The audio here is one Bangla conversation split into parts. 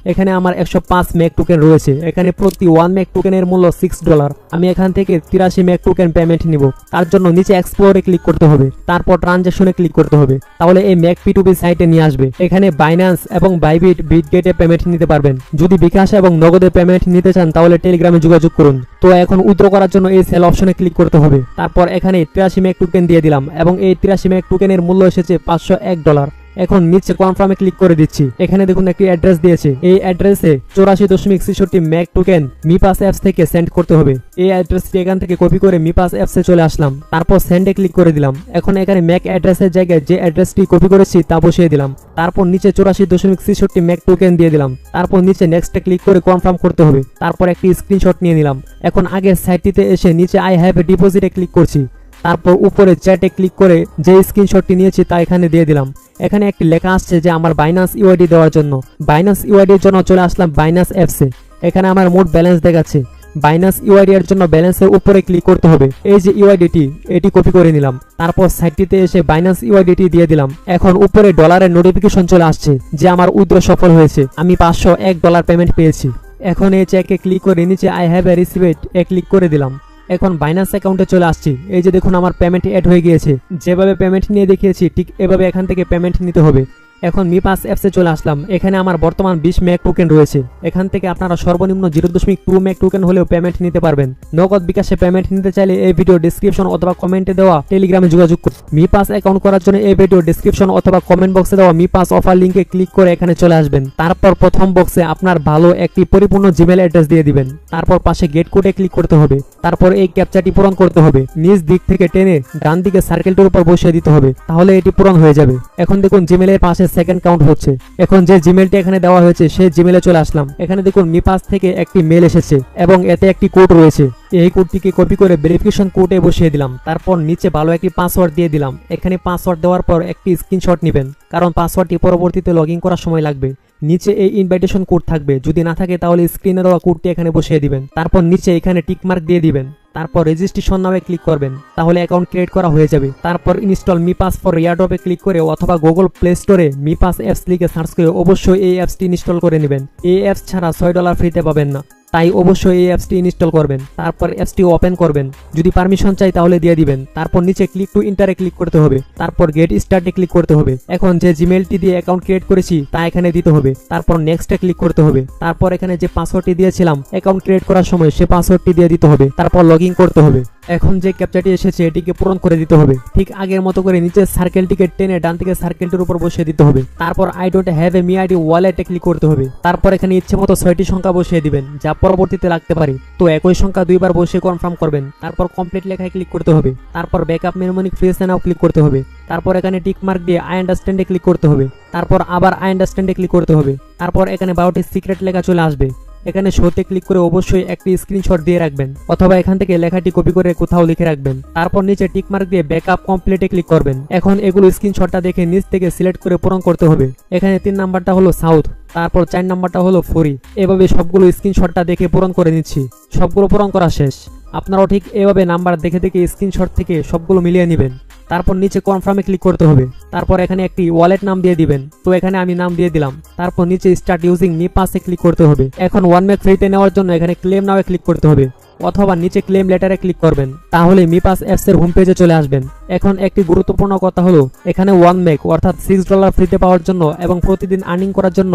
এখানে আমার 105 ম্যাক টোকেন রয়েছে। এখানে প্রতি 1 ম্যাক টোকেনের মূল্য $6। আমি এখান থেকে 83 ম্যাক টোকেন পেমেন্ট নিব। তার জন্য নিচে এক্সপ্লোরে ক্লিক করতে হবে, তারপর ট্রানজাকশনে ক্লিক করতে হবে, তাহলে এই ম্যাক P2P সাইটে নিয়ে আসবে। এখানে বাইন্যান্স এবং বাইবিট, বিটগেটে পেমেন্ট নিতে পারবেন। যদি বিকাশ এবং নগদে পেমেন্ট নিতে চান তাহলে টেলিগ্রামে যোগাযোগ করুন। তো এখন উইথড্র করার জন্য এই সেল অপশনে ক্লিক করতে হবে। তারপর এখানে 83 ম্যাক টোকেন দিয়ে দিলাম এবং এই 83 ম্যাক টোকেনের মূল্য এসেছে $501। এখন নিচে কনফার্মে ক্লিক করে দিচ্ছি। এখানে দেখুন একটি অ্যাড্রেস দিয়েছে, এই অ্যাড্রেসে 84.66 ম্যাক টোকেন মিপাস অ্যাপস থেকে সেন্ড করতে হবে। এই অ্যাড্রেসটি এখান থেকে কপি করে মিপাস অ্যাপসে চলে আসলাম, তারপর সেন্ডে ক্লিক করে দিলাম। এখন এখানে ম্যাক অ্যাড্রেসের জায়গায় যে অ্যাড্রেসটি কপি করেছি তা বসিয়ে দিলাম, তারপর নিচে 84.66 ম্যাক টোকেন দিয়ে দিলাম, তারপর নিচে নেক্সটে ক্লিক করে কনফার্ম করতে হবে। তারপর একটি স্ক্রিনশট নিয়ে নিলাম। এখন আগের সাইটটিতে এসে নিচে আই হ্যাভ এ ডিপোজিটে ক্লিক করছি, তারপর উপরে চ্যাটে ক্লিক করে যে স্ক্রিনশটটি নিয়েছি তা এখানে দিয়ে দিলাম। এখানে একটি লেখা আসছে যে আমার বাইন্যান্স ইউআইডি দেওয়ার জন্য। বাইন্যান্স ইউআইডির জন্য চলে আসলাম বাইন্যান্স অ্যাপসে। এখানে আমার মোট ব্যালেন্স দেখাচ্ছে। বাইন্যান্স ইউআইডি এর জন্য ব্যালেন্সের উপরে ক্লিক করতে হবে। এই যে ইউআইডিটি, এটি কপি করে নিলাম, তারপর সাইটটিতে এসে বাইন্যান্স ইউআইডিটি দিয়ে দিলাম। এখন উপরে ডলারের নোটিফিকেশন চলে আসছে যে আমার উইথড্র সফল হয়েছে, আমি $501 পেমেন্ট পেয়েছি। এখন এই চেকে ক্লিক করে নিচে I have a received a click করে দিলাম। এখন বাইন্যান্স অ্যাকাউন্টে চলে আসছি। এই যে দেখুন আমার পেমেন্ট অ্যাড হয়ে গিয়েছে। যেভাবে পেমেন্ট নিয়ে দেখিয়েছি ঠিক এভাবে এখান থেকে পেমেন্ট নিতে হবে। এখন মিপাস অ্যাপসে চলে আসলাম। এখানে আমার বর্তমান 20 ম্যাক টোকেন রয়েছে। এখান থেকে আপনারা সর্বনিম্ন 0.2 ম্যাক টোকেন হলেও পেমেন্ট নিতে পারবেন। নগদ বিকাশে পেমেন্ট নিতে চাইলে এই ভিডিও ডেসক্রিপশন অথবা কমেন্টে দেওয়া টেলিগ্রামে যোগাযোগ করুন। মিপাস অ্যাকাউন্ট করার জন্য এই ভিডিও ডেসক্রিপশন অথবা কমেন্ট বক্সে দেওয়া মিপাস অফার লিংকে ক্লিক করে এখানে চলে আসবেন। তারপর প্রথম বক্সে আপনার ভালো একটি পরিপূর্ণ জিমেল অ্যাড্রেস দিয়ে দিবেন। তারপর পাশে গেট কোডে ক্লিক করতে হবে। তারপর এই ক্যাপচাটি পূরণ করতে হবে। নিচ দিক থেকে টেনে ডান দিকে সার্কেলটির উপর বসিয়ে দিতে হবে, তাহলে এটি পূরণ হয়ে যাবে। এখন দেখুন জিমেলের পাশে সেকেন্ড কাউন্ট হচ্ছে। এখন যে জিমেলটি এখানে দেওয়া হয়েছে সেই জিমেলে চলে আসলাম। এখানে দেখুন মিপাস থেকে একটি মেল এসেছে এবং এতে একটি কোড রয়েছে। এই কোডটিকে কপি করে ভেরিফিকেশন কোডে বসিয়ে দিলাম। তারপর নিচে ভালো একটি পাসওয়ার্ড দিয়ে দিলাম। এখানে পাসওয়ার্ড দেওয়ার পর একটি স্ক্রিনশট নেবেন, কারণ পাসওয়ার্ডটি পরবর্তীতে লগইন করার সময় লাগবে। নিচে এই ইনভাইটেশন কোড থাকবে, যদি না থাকে তাহলে স্ক্রিনে দেওয়া কোডটি এখানে বসিয়ে দিবেন। তারপর নিচে এখানে টিকমার্ক দিয়ে দিবেন। তারপর রেজিস্ট্রেশন নামে ক্লিক করবেন, তাহলে অ্যাকাউন্ট ক্রিয়েট করা হয়ে যাবে। তারপর ইনস্টল মিপাস ফর এয়ারড্রপে ক্লিক করে অথবা গুগল প্লে স্টোরে মিপাস অ্যাপস লিখে সার্চ করে অবশ্যই এই অ্যাপসটি ইনস্টল করে নেবেন। এই অ্যাপস ছাড়া $6 ফ্রিতে পাবেন না, তাই অবশ্যই এই অ্যাপসটি ইনস্টল করবেন। তারপর অ্যাপসটি ওপেন করবেন, যদি পারমিশন চাই তাহলে দিয়ে দিবেন। তারপর নিচে ক্লিক টু ইন্টারে ক্লিক করতে হবে। তারপর গেট স্টার্টে ক্লিক করতে হবে। এখন যে জিমেলটি দিয়ে অ্যাকাউন্ট ক্রিয়েট করেছি তা এখানে দিতে হবে। তারপর নেক্সটে ক্লিক করতে হবে। তারপর এখানে যে পাসওয়ার্ডটি দিয়েছিলাম অ্যাকাউন্ট ক্রিয়েট করার সময় সে পাসওয়ার্ডটি দিয়ে দিতে হবে। তারপর লগইন করতে হবে। এখন যে ক্যাপচাটি এসেছে এটিকে পূরণ করে দিতে হবে। ঠিক আগের মতো করে নিচে সার্কেলটিকে টেনে ডান থেকে সার্কেলটির উপর বসিয়ে দিতে হবে। তারপর আই ডোন্ট হ্যাভ এ মিআইডি ওয়ালেটে ক্লিক করতে হবে। তারপর এখানে ইচ্ছে মতো 6টি সংখ্যা বসিয়ে দিবেন, যা পরবর্তীতে লাগতে পারে। তো একই সংখ্যা 2বার বসিয়ে কনফার্ম করবেন। তারপর কমপ্লিট লেখায় ক্লিক করতে হবে। তারপর backup mnemonic fridge now click করতে হবে। তারপর এখানে টিক মার্ক দিয়ে আই আন্ডারস্ট্যান্ডে ক্লিক করতে হবে। তারপর আবার আই আন্ডারস্ট্যান্ডে ক্লিক করতে হবে। তারপর এখানে 12টি সিক্রেট লেখা চলে আসবে। এখানে শোতে ক্লিক করে অবশ্যই একটি স্ক্রিনশট দিয়ে রাখবেন, অথবা এখান থেকে লেখাটি কপি করে কোথাও লিখে রাখবেন। তারপর নিচে টিক মার্ক দিয়ে ব্যাকআপ কমপ্লিটে ক্লিক করবেন। এখন এগুলো স্ক্রিনশটটা দেখে নিচ থেকে সিলেক্ট করে পূরণ করতে হবে। এখানে 3 নাম্বারটা হলো সাউথ, তারপর 4 নাম্বারটা হলো ফরি। এভাবে সবগুলো স্ক্রিনশটটা দেখে পূরণ করে নিচ্ছি। সবগুলো পূরণ করা শেষ। আপনারাও ঠিক এভাবে নাম্বার দেখে দেখে স্ক্রিনশট থেকে সবগুলো মিলিয়ে নেবেন। তারপর নিচে কনফার্মে ক্লিক করতে হবে। তারপর এখানে একটি ওয়ালেট নাম দিয়ে দিবেন, তো এখানে আমি নাম দিয়ে দিলাম। তারপর নিচে স্টার্ট ইউজিং মিপাসে ক্লিক করতে হবে। এখন 1 ম্যাক ফ্রিতে নেওয়ার জন্য এখানে ক্লেম নাও ক্লিক করতে হবে, অথবা নিচে ক্লেম লেটারে ক্লিক করবেন, তাহলে মিপাস অ্যাপস এর হোম পেজে চলে আসবেন। এখন একটি গুরুত্বপূর্ণ কথা হলো, এখানে 1 ম্যাক অর্থাৎ $6 ফ্রিতে পাওয়ার জন্য এবং প্রতিদিন আর্নিং করার জন্য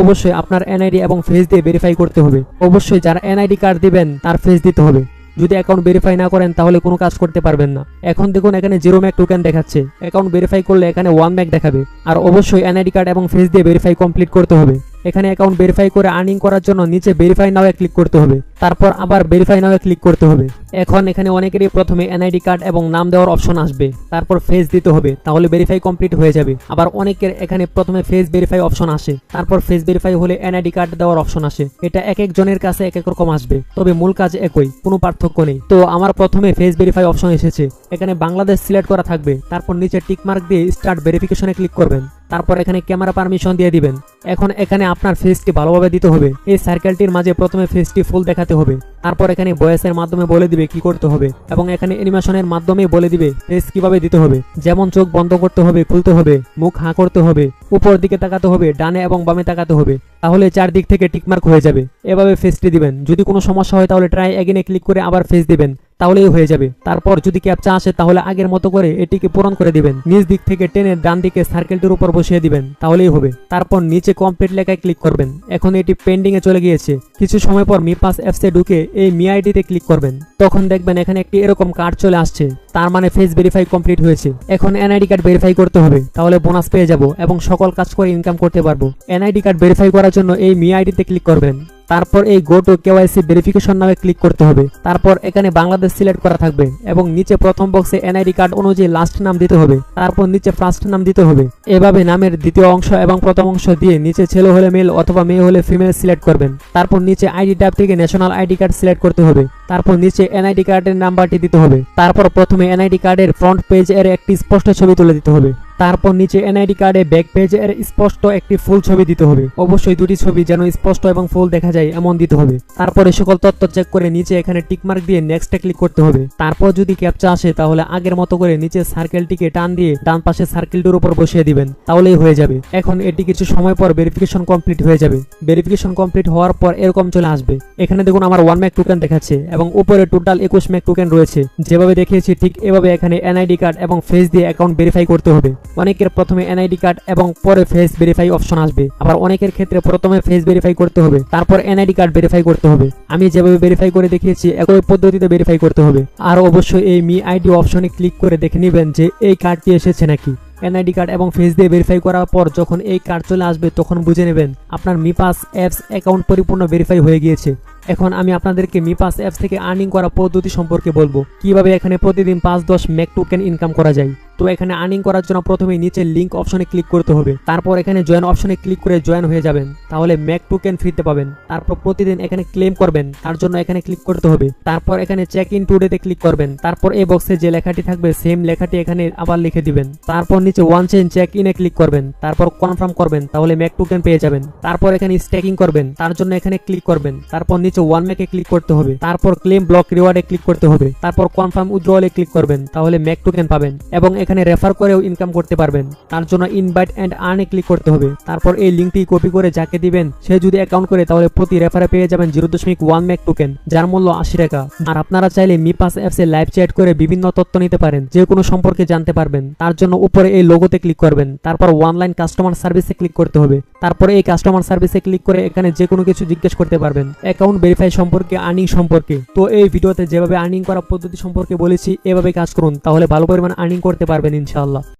অবশ্যই আপনার এনআইডি এবং ফেস দিয়ে ভেরিফাই করতে হবে। অবশ্যই যারা এনআইডি কার্ড দিবেন তার ফেস দিতে হবে। যদি অ্যাকাউন্ট ভেরিফাই না করেন তাহলে কোনো কাজ করতে পারবেন না। এখন দেখুন এখানে 0 ম্যাক টোকেন দেখাচ্ছে। অ্যাকাউন্ট ভেরিফাই করলে এখানে 1 ম্যাক দেখাবে। আর অবশ্যই এনআইডি কার্ড এবং ফেস দিয়ে ভেরিফাই কমপ্লিট করতে হবে। এখানে অ্যাকাউন্ট ভেরিফাই করে আর্নিং করার জন্য নিচে ভেরিফাই নাও ক্লিক করতে হবে। তারপর আবার ভেরিফাই নাও ক্লিক করতে হবে। এখন এখানে অনেকেরই প্রথমে এনআইডি কার্ড এবং নাম দেওয়ার অপশন আসবে, তারপর ফেস দিতে হবে, তাহলে ভেরিফাই কমপ্লিট হয়ে যাবে। আবার অনেকের এখানে প্রথমে ফেস ভেরিফাই অপশন আসে, তারপর ফেস ভেরিফাই হলে এনআইডি কার্ড দেওয়ার অপশন আসে। এটা এক একজনের কাছে এক এক রকম আসবে, তবে মূল কাজ একই, কোনো পার্থক্য নেই। তো আমার প্রথমে ফেস ভেরিফাই অপশন এসেছে। এখানে বাংলাদেশ সিলেক্ট করা থাকবে। তারপর নিচে টিক মার্ক দিয়ে স্টার্ট ভেরিফিকেশনে ক্লিক করবেন। তারপর এখানে ক্যামেরা পারমিশন দিয়ে দিবেন। এখন এখানে আপনার ফেসটি ভালোভাবে দিতে হবে। এই সার্কেলটির মাঝে প্রথমে ফেসটি ফুল দেখাতে হবে। তারপর এখানে ভয়েসের মাধ্যমে বলে দিবে কি করতে হবে এবং এখানে অ্যানিমেশনের মাধ্যমে বলে দিবে ফেস কিভাবে দিতে হবে, যেমন চোখ বন্ধ করতে হবে, খুলতে হবে, মুখ হাঁ করতে হবে, উপর দিকে তাকাতে হবে, ডানে এবং বামে তাকাতে হবে, তাহলে চারদিক থেকে টিকমার্ক হয়ে যাবে। এভাবে ফেসটি দিবেন। যদি কোনো সমস্যা হয় তাহলে ট্রাই এগেনে ক্লিক করে আবার ফেস দিবেন, তাহলেই হয়ে যাবে। তারপর যদি ক্যাপচা আসে তাহলে আগের মতো করে এটিকে পূরণ করে দিবেন। নিচ দিক থেকে টেনে ডান দিকে সার্কেলটির উপর বসিয়ে দিবেন, তাহলেই হবে। তারপর নিচে কমপ্লিট লেখায় ক্লিক করবেন। এখন এটি পেন্ডিং এ চলে গিয়েছে। কিছু সময় পর মি পাস অ্যাপসে ঢুকে এই মি আইডিতে ক্লিক করবেন। তখন দেখবেন এখানে একটি এরকম কার্ড চলে আসছে, তার মানে ফেস ভেরিফাই কমপ্লিট হয়েছে। এখন এনআইডি কার্ড ভেরিফাই করতে হবে, তাহলে বোনাস পেয়ে যাব এবং সকল কাজ করে ইনকাম করতে পারবো। এনআইডি কার্ড ভেরিফাই করার জন্য এই মি আইডিতে ক্লিক করবেন। তারপর এই গো টু কেওয়াইসি ভেরিফিকেশন নামে ক্লিক করতে হবে। তারপর এখানে বাংলাদেশ সিলেক্ট করা থাকবে এবং নিচে প্রথম বক্সে এনআইডি কার্ড অনুযায়ী লাস্ট নাম দিতে হবে, তারপর নিচে ফার্স্ট নাম দিতে হবে। এভাবে নামের দ্বিতীয় অংশ এবং প্রথম অংশ দিয়ে নিচে ছেলে হলে মেল অথবা মেয়ে হলে ফিমেল সিলেক্ট করবেন। তারপর নিচে আইডি ট্যাব থেকে ন্যাশনাল আইডি কার্ড সিলেক্ট করতে হবে। তারপর নিচে এনআইডি কার্ডের নাম্বারটি দিতে হবে। তারপর প্রথমে এনআইডি কার্ডের ফ্রন্ট পেজ এর একটি স্পষ্ট ছবি তুলে দিতে হবে। তারপর নিচে এনআইডি কার্ডে ব্যাক পেজ এর স্পষ্ট একটি ফুল ছবি দিতে হবে। অবশ্যই দুটি ছবি যেন স্পষ্ট এবং ফুল দেখা যায় এমন দিতে হবে। তারপরে সকল তথ্য চেক করে নিচে এখানে টিকমার্ক দিয়ে নেক্সটে ক্লিক করতে হবে। তারপর যদি ক্যাপচা আসে তাহলে আগের মতো করে নিচে সার্কেলটিকে টান দিয়ে ডান পাশে সার্কেলটির উপর বসিয়ে দিবেন, তাহলেই হয়ে যাবে। এখন এটি কিছু সময় পর ভেরিফিকেশন কমপ্লিট হয়ে যাবে। ভেরিফিকেশন কমপ্লিট হওয়ার পর এরকম চলে আসবে। এখানে দেখুন আমার 1 ম্যাক টোকেন দেখাচ্ছে এবং উপরে টোটাল 21 ম্যাক টোকেন রয়েছে। যেভাবে দেখিয়েছি ঠিক এভাবে এখানে এনআইডি কার্ড এবং ফেস দিয়ে অ্যাকাউন্ট ভেরিফাই করতে হবে। অনেকের প্রথমে এনআইডি কার্ড এবং পরে ফেস ভেরিফাই অপশন আসবে, আবার অনেকের ক্ষেত্রে প্রথমে ফেস ভেরিফাই করতে হবে, তারপর এনআইডি কার্ড ভেরিফাই করতে হবে। আমি যেভাবে ভেরিফাই করে দেখিয়েছি একই পদ্ধতিতে ভেরিফাই করতে হবে। আর অবশ্যই এই মি আইডি অপশনে ক্লিক করে দেখে নেবেন যে এই কার্ডটি এসেছে নাকি। এনআইডি কার্ড এবং ফেস দিয়ে ভেরিফাই করার পর যখন এই কার্ড চলে আসবে তখন বুঝে নেবেন আপনার মি পাস অ্যাপস অ্যাকাউন্ট পরিপূর্ণ ভেরিফাই হয়ে গিয়েছে। এখন আমি আপনাদেরকে মি পাস অ্যাপস থেকে আর্নিং করা পদ্ধতি সম্পর্কে বলবো, কিভাবে এখানে প্রতিদিন 5-10 ম্যাক টোকেন ইনকাম করা যায়। তো এখানে আর্নিং করার জন্য প্রথমে নিচে লিংক অপশনে ক্লিক করতে হবে। তারপর এখানে জয়েন অপশনে ক্লিক করে জয়েন হয়ে যাবেন, তাহলে ম্যাক টোকেন ফ্রিতে পাবেন। তারপর প্রতিদিন এখানে ক্লেম করবেন, তার জন্য এখানে ক্লিক করতে হবে। তারপর এখানে চেক ইন টুডেতে ক্লিক করবেন। তারপর এই বক্সে যে লেখাটি থাকবে সেম লেখাটি এখানে আবার লিখে দিবেন। তারপর নিচে ওয়ান চেইন চেক ইনে ক্লিক করবেন, তারপর কনফার্ম করবেন, তাহলে ম্যাক টোকেন পেয়ে যাবেন। তারপর এখানে স্টেকিং করবেন, তার জন্য এখানে ক্লিক করবেন। তারপর নিচে ওয়ান ম্যাকে ক্লিক করতে হবে। তারপর ক্লেম ব্লক রিওয়ার্ডে ক্লিক করতে হবে। তারপর কনফার্ম উইথড্রয়ালে ক্লিক করবেন, তাহলে ম্যাক টোকেন পাবেন এবং এখানে রেফার করেও ইনকাম করতে পারবেন। তার জন্য ইনভাইট এন্ড আর্নে ক্লিক করতে হবে। তারপর এই লিংকটি কপি করে যাকে দিবেন সে যদি অ্যাকাউন্ট করে তাহলে প্রতি রেফারে পেয়ে যাবেন 0.1 ম্যাক টোকেন, যার মূল্য 80 টাকা। আর আপনারা চাইলে মি পাস অ্যাপসে লাইভ চ্যাট করে বিভিন্ন তথ্য নিতে পারেন, যে কোনো সম্পর্কে জানতে পারবেন। তার জন্য উপরে এই লোগোতে ক্লিক করবেন। তারপর অনলাইন কাস্টমার সার্ভিসে ক্লিক করতে হবে। তারপরে এই কাস্টমার সার্ভিসে ক্লিক করে এখানে যে কোনো কিছু জিজ্ঞেস করতে পারবেন অ্যাকাউন্ট ভেরিফাই সম্পর্কে, আর্নিং সম্পর্কে। তো এই ভিডিওতে যেভাবে আর্নিং করা পদ্ধতি সম্পর্কে বলেছি এভাবে কাজ করুন, তাহলে ভালো পরিমাণ আর্নিং করতে পারবেন ইনশাআল্লাহ।